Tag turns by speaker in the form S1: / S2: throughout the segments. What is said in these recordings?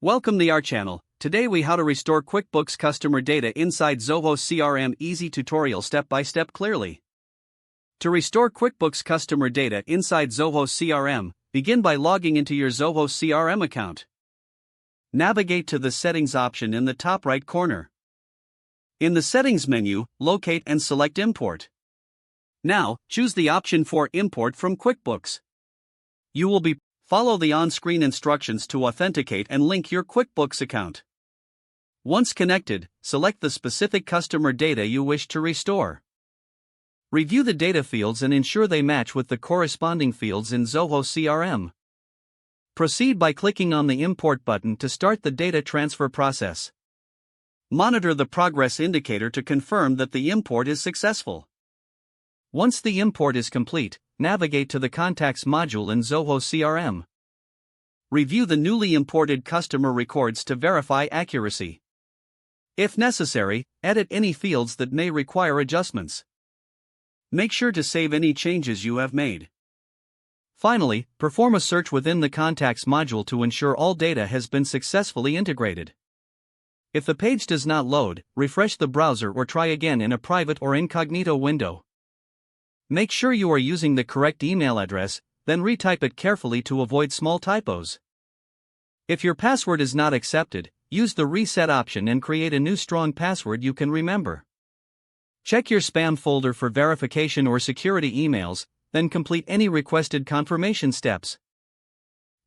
S1: Welcome to our channel. Today we how to restore QuickBooks customer data inside Zoho CRM. Easy tutorial step by step clearly. To restore QuickBooks customer data inside Zoho CRM, begin by logging into your Zoho CRM account. Navigate to the Settings option in the top right corner. In the Settings menu, locate and select Import. Now, choose the option for Import from QuickBooks. You will follow the on-screen instructions to authenticate and link your QuickBooks account. Once connected, select the specific customer data you wish to restore. Review the data fields and ensure they match with the corresponding fields in Zoho CRM. Proceed by clicking on the Import button to start the data transfer process. Monitor the progress indicator to confirm that the import is successful. Once the import is complete, navigate to the Contacts module in Zoho CRM. Review the newly imported customer records to verify accuracy. If necessary, edit any fields that may require adjustments. Make sure to save any changes you have made. Finally, perform a search within the Contacts module to ensure all data has been successfully integrated. If the page does not load, refresh the browser or try again in a private or incognito window. Make sure you are using the correct email address, then retype it carefully to avoid small typos. If your password is not accepted, use the Reset option and create a new strong password you can remember. Check your spam folder for verification or security emails, then complete any requested confirmation steps.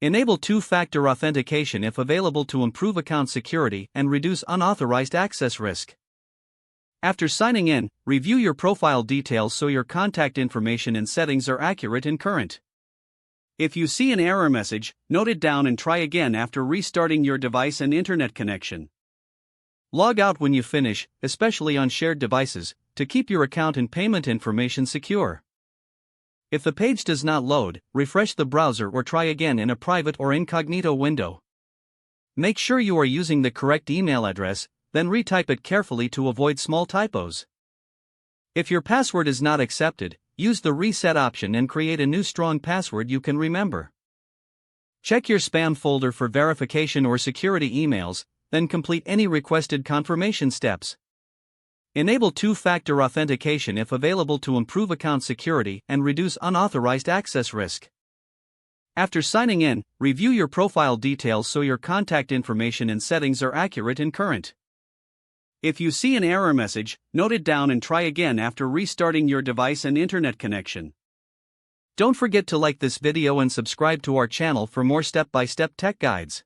S1: Enable two-factor authentication if available to improve account security and reduce unauthorized access risk. After signing in, review your profile details so your contact information and settings are accurate and current. If you see an error message, note it down and try again after restarting your device and internet connection. Log out when you finish, especially on shared devices, to keep your account and payment information secure. If the page does not load, refresh the browser or try again in a private or incognito window. Make sure you are using the correct email address, then retype it carefully to avoid small typos. If your password is not accepted, use the Reset option and create a new strong password you can remember. Check your spam folder for verification or security emails, then complete any requested confirmation steps. Enable two-factor authentication if available to improve account security and reduce unauthorized access risk. After signing in, review your profile details so your contact information and settings are accurate and current. If you see an error message, note it down and try again after restarting your device and internet connection. Don't forget to like this video and subscribe to our channel for more step-by-step tech guides.